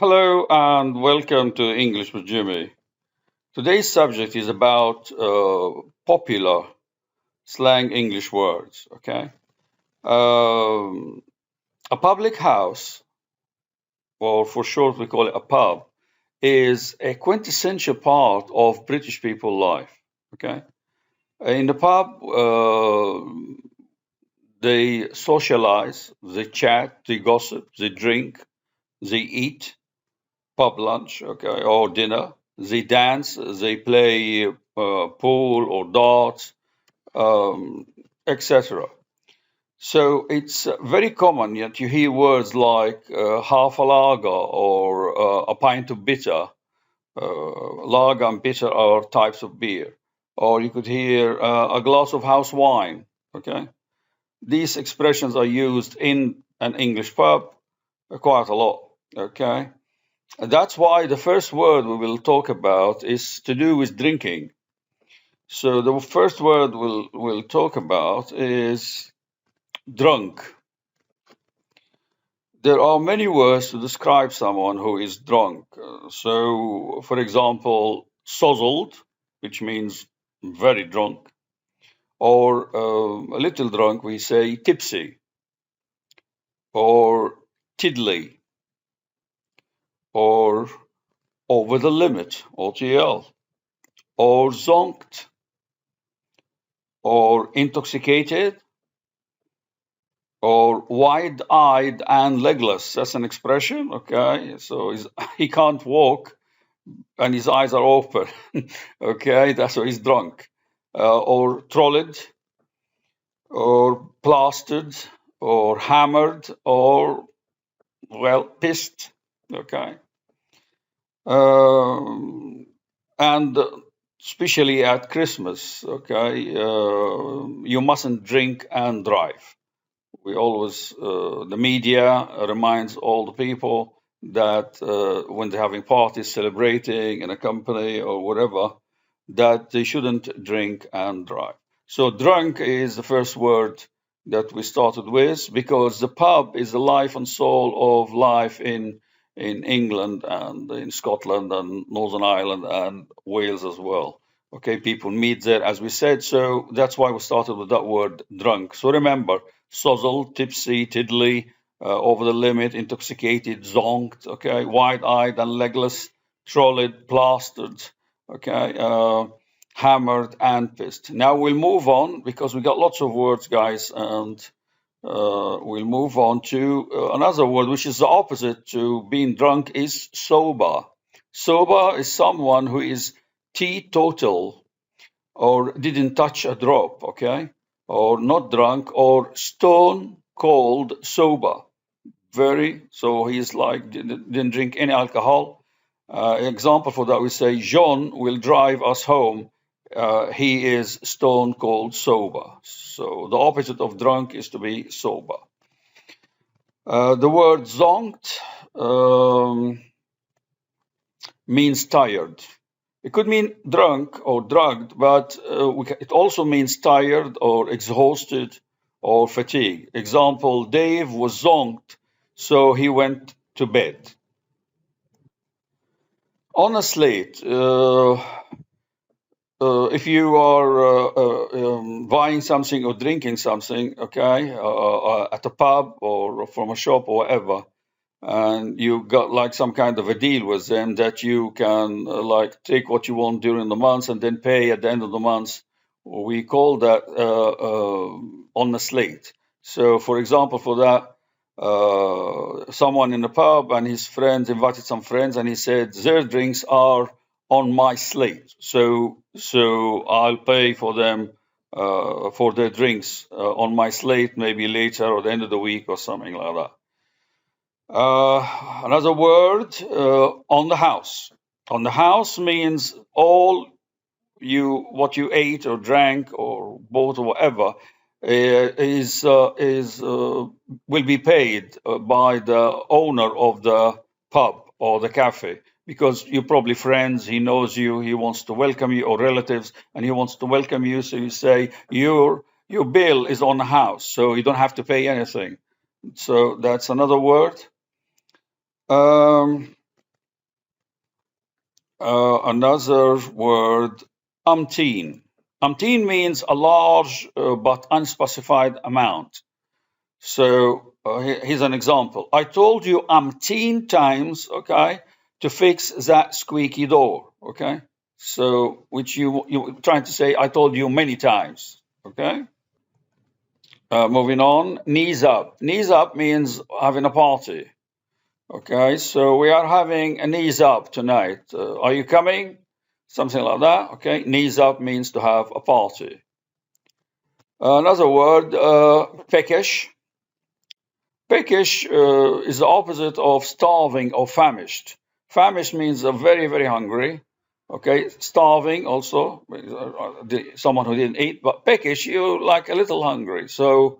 Hello and welcome to English with Jimmy. Today's subject is about popular slang English words. Okay, um, a public house, or for short we call it a pub, is a quintessential part of British people life. Okay, in the pub, they socialize, they chat, they gossip, they drink, they eat, pub lunch, okay, or dinner. They dance, they play pool or darts, um, etc. So it's very common that you hear words like half a lager or a pint of bitter. Lager and bitter are types of beer. Or you could hear a glass of house wine. Okay, these expressions are used in an English pub quite a lot. Okay, and that's why the first word we will talk about is to do with drinking. So the first word we'll talk about is drunk. There are many words to describe someone who is drunk. So, for example, sozzled, which means very drunk, or a little drunk, we say tipsy, or tiddly, or over the limit, OTL, or zonked, or intoxicated, or wide-eyed and legless. That's an expression, okay? So he can't walk and his eyes are open, okay? That's why he's drunk. Or trolled, or plastered, or hammered, or, well, pissed, okay? And especially at Christmas, okay? You mustn't drink and drive. We always, the media reminds all the people that when they're having parties, celebrating in a company or whatever, that they shouldn't drink and drive. So, drunk is the first word that we started with because the pub is the life and soul of life in England and in Scotland and Northern Ireland and Wales as well. Okay, people meet there, as we said. So that's why we started with that word drunk. So remember, sozzle, tipsy, tiddly, over the limit, intoxicated, zonked, okay, wide-eyed and legless, trolled, plastered, okay, hammered and pissed. Now we'll move on because we got lots of words, guys, and we'll move on to another word, which is the opposite to being drunk, is sober. Sober is someone who is teetotal or didn't touch a drop, okay? Or not drunk or stone cold sober. So he's like, didn't drink any alcohol. Example for that, we say, John will drive us home. He is stone cold sober. So the opposite of drunk is to be sober. The word zonked means tired. It could mean drunk or drugged, but it also means tired or exhausted or fatigued. Example, Dave was zonked, so he went to bed. On a slate, if you are buying something or drinking something, okay, at a pub or from a shop or whatever, and you got like some kind of a deal with them that you can like take what you want during the month and then pay at the end of the month. We call that on the slate. So, for example, for that, someone in the pub and his friends invited some friends, and he said their drinks are on my slate. So I'll pay for them for their drinks on my slate, maybe later or the end of the week or something like that. Another word, on the house. On the house means all what you ate or drank or bought or whatever will be paid by the owner of the pub or the cafe because you're probably friends. He knows you. He wants to welcome you, or relatives, and he wants to welcome you. So you say your bill is on the house, so you don't have to pay anything. So that's another word. Um, Another word, umpteen. Umpteen means a large but unspecified amount. So here's an example. I told you umpteen times, okay, to fix that squeaky door, okay? So which you trying to say, I told you many times, okay? Moving on, knees up. Knees up means having a party. Okay, so we are having a knees up tonight. Are you coming? Something like that. Okay, knees up means to have a party. Another word, peckish. Peckish is the opposite of starving or famished. Famished means very, very hungry. Okay, starving also, someone who didn't eat, but peckish, you like a little hungry. So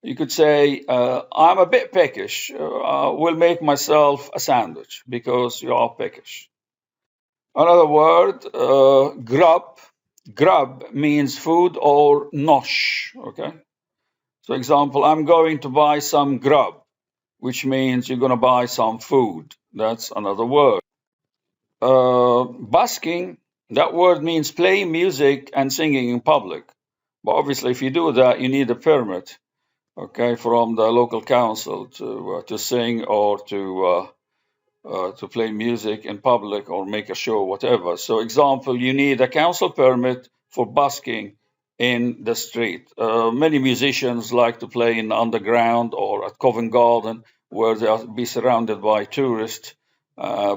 you could say, I'm a bit peckish. Will make myself a sandwich because you are peckish. Another word, grub. Grub means food or nosh. Okay. So example, I'm going to buy some grub, which means you're going to buy some food. That's another word. Busking, that word means playing music and singing in public. But obviously, if you do that, you need a permit, okay, from the local council to sing or to play music in public or make a show, whatever. So, example, you need a council permit for busking in the street. Many musicians like to play in the underground or at Covent Garden, where they'll be surrounded by tourists,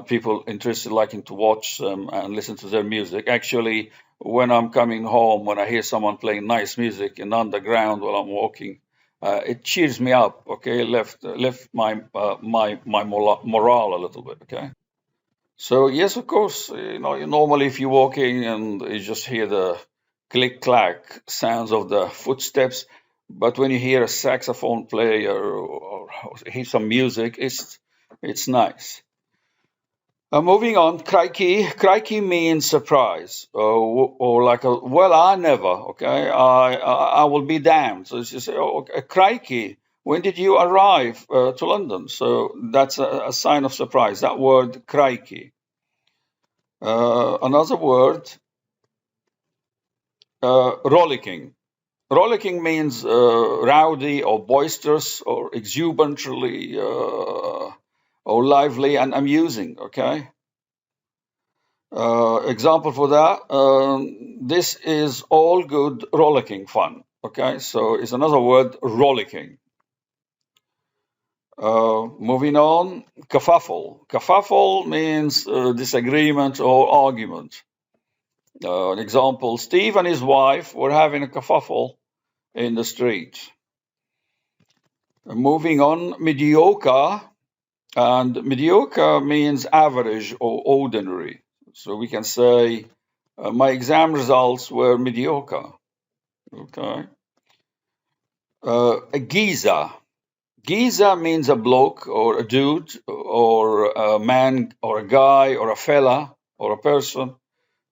people interested, liking to watch them and listen to their music. Actually, when I'm coming home, when I hear someone playing nice music in the underground while I'm walking, it cheers me up. Okay, left my morale a little bit. Okay, so yes, of course, normally if you're walking and you just hear the click clack sounds of the footsteps, but when you hear a saxophone play or hear some music, it's nice. Moving on, crikey. Crikey means surprise, or like well, I never. Okay, I will be damned. So it's just oh, okay, crikey. When did you arrive to London? So that's a sign of surprise. That word, crikey. Another word, rollicking. Rollicking means rowdy or boisterous or exuberantly or lively and amusing. Okay. Example for that, this is all good rollicking fun. Okay, so it's another word, rollicking. Moving on, kerfuffle. Kerfuffle means disagreement or argument. An example, Steve and his wife were having a kerfuffle in the street. Moving on, mediocre. And mediocre means average or ordinary. So we can say, my exam results were mediocre. Okay. A geezer. Geezer means a bloke or a dude or a man or a guy or a fella or a person.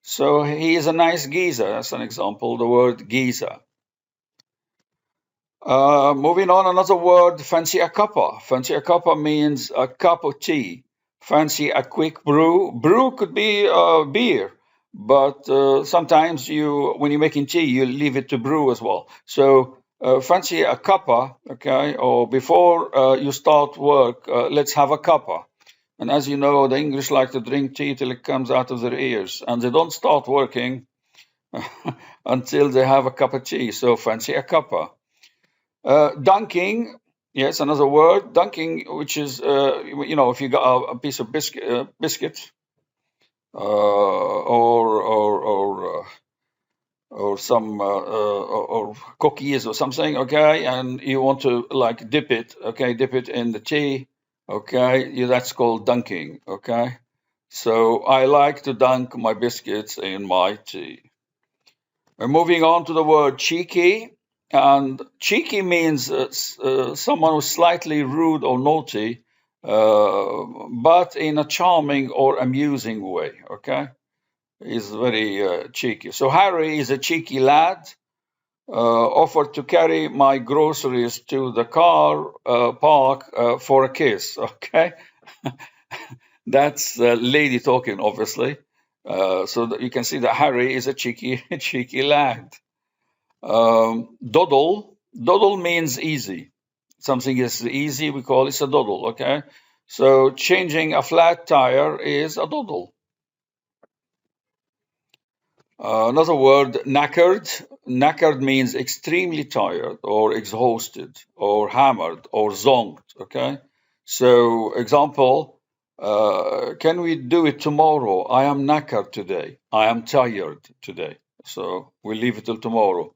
So he is a nice geezer. That's an example, the word geezer. Moving on, another word, fancy a cuppa. Fancy a cuppa means a cup of tea. Fancy a quick brew. Brew could be beer, but sometimes when you're making tea, you leave it to brew as well. So fancy a cuppa, okay, or before you start work, let's have a cuppa. And as you know, the English like to drink tea till it comes out of their ears, and they don't start working until they have a cup of tea. So fancy a cuppa. Dunking, yes, another word. Dunking, which is, if you got a piece of biscuit, or some or cookies or something, okay, and you want to like dip it in the tea, okay, that's called dunking, okay. So I like to dunk my biscuits in my tea. We're moving on to the word cheeky. And cheeky means someone who's slightly rude or naughty, but in a charming or amusing way, okay? He's very cheeky. So Harry is a cheeky lad, offered to carry my groceries to the car park for a kiss, okay? That's the lady talking, obviously. So that you can see that Harry is a cheeky lad. Doddle means easy. Something is easy, we call it a doddle, okay? So changing a flat tire is a doddle. Another word, knackered. Knackered means extremely tired or exhausted or hammered or zonked, okay? So example, can we do it tomorrow? I am knackered today. I am tired today. So we'll leave it till tomorrow.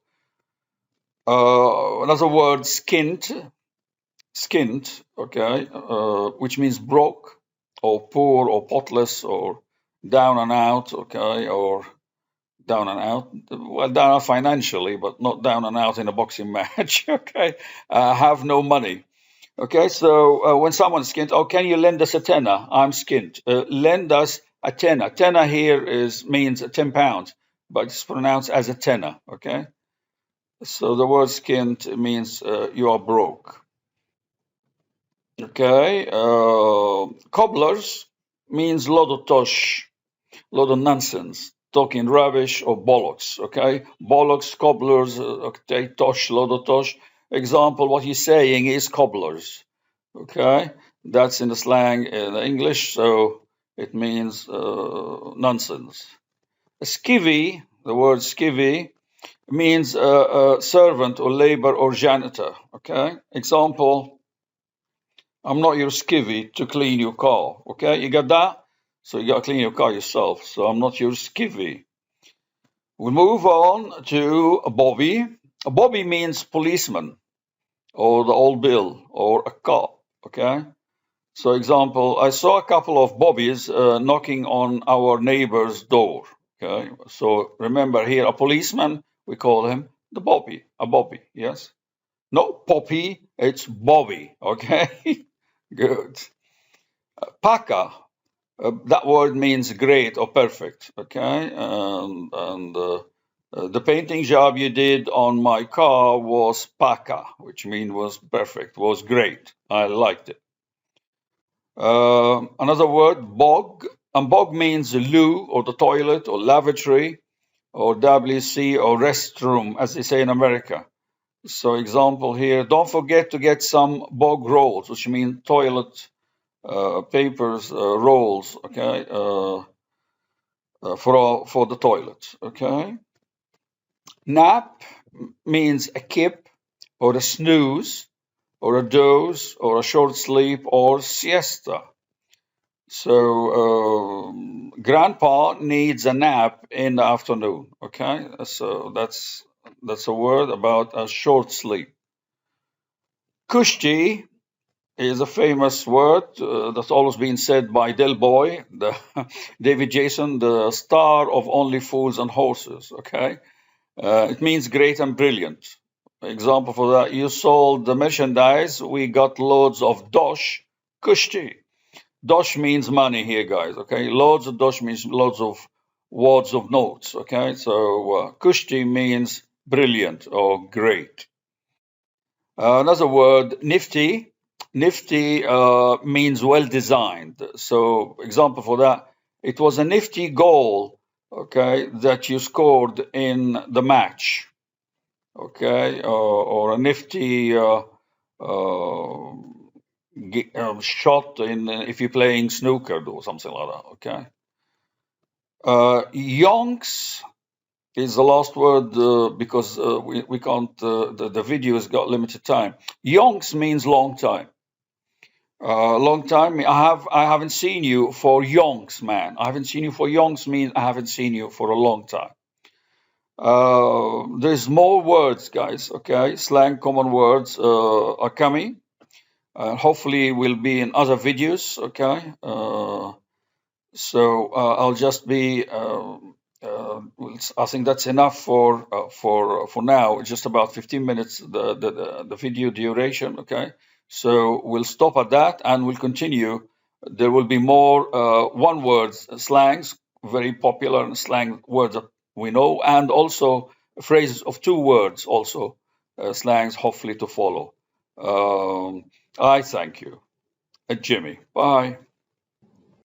Another word, skint, okay, which means broke or poor or potless or down and out, okay, or down and out. Well, down out financially, but not down and out in a boxing match, okay. Have no money. Okay, so when someone's skint, oh, can you lend us a tenner? I'm skint. Lend us a tenner. Tenner here means £10, but it's pronounced as a tenner, okay? So the word skint means you are broke. Okay, cobblers means lot of tosh, lot of nonsense, talking rubbish or bollocks. Okay, bollocks, cobblers, okay, tosh, lot of tosh. Example, what he's saying is cobblers. Okay, that's in the slang in English, so it means nonsense. Skivvy, the word skivvy, means servant or labor or janitor. Okay, example. I'm not your skivvy to clean your car. Okay, you got that? So you got to clean your car yourself. So I'm not your skivvy. We move on to a bobby. A bobby means policeman or the old bill or a cop. Okay. So example, I saw a couple of bobbies knocking on our neighbor's door. Okay. So remember here, a policeman, we call him the bobby, a bobby. Yes. Not poppy, it's bobby. Okay. Good. Paka, that word means great or perfect, okay? The painting job you did on my car was paka, which means was perfect, was great. I liked it. Another word, bog. And bog means loo or the toilet or lavatory or WC or restroom, as they say in America. So example here, don't forget to get some bog rolls, which mean toilet papers, rolls, okay, for the toilet, okay. Nap means a kip or a snooze or a doze or a short sleep or siesta. So grandpa needs a nap in the afternoon, okay. So that's a word about a short sleep. Kushti is a famous word that's always been said by Del Boy, David Jason, the star of Only Fools and Horses. Okay, it means great and brilliant. Example for that: you sold the merchandise, we got loads of dosh, kushti. Dosh means money here, guys. Okay, loads of dosh means loads of wads of notes. Okay, so kushti means brilliant or great. Another word, nifty. Nifty means well designed. So, example for that, it was a nifty goal, okay, that you scored in the match, okay, or a nifty shot in if you're playing snooker or something like that, okay. Yonks is the last word because we can't, the video has got limited time. Yonks means long time. Long time. I haven't seen you for yonks, man. I haven't seen you for yonks means I haven't seen you for a long time. There's more words, guys. Okay, slang common words are coming. Hopefully, will be in other videos. Okay. So I'll just be. I think that's enough for now. Just about 15 minutes the video duration. Okay, so we'll stop at that and we'll continue. There will be more one words slangs, very popular slang words that we know, and also phrases of two words, also slangs, hopefully to follow. I thank you, Jimmy. Bye.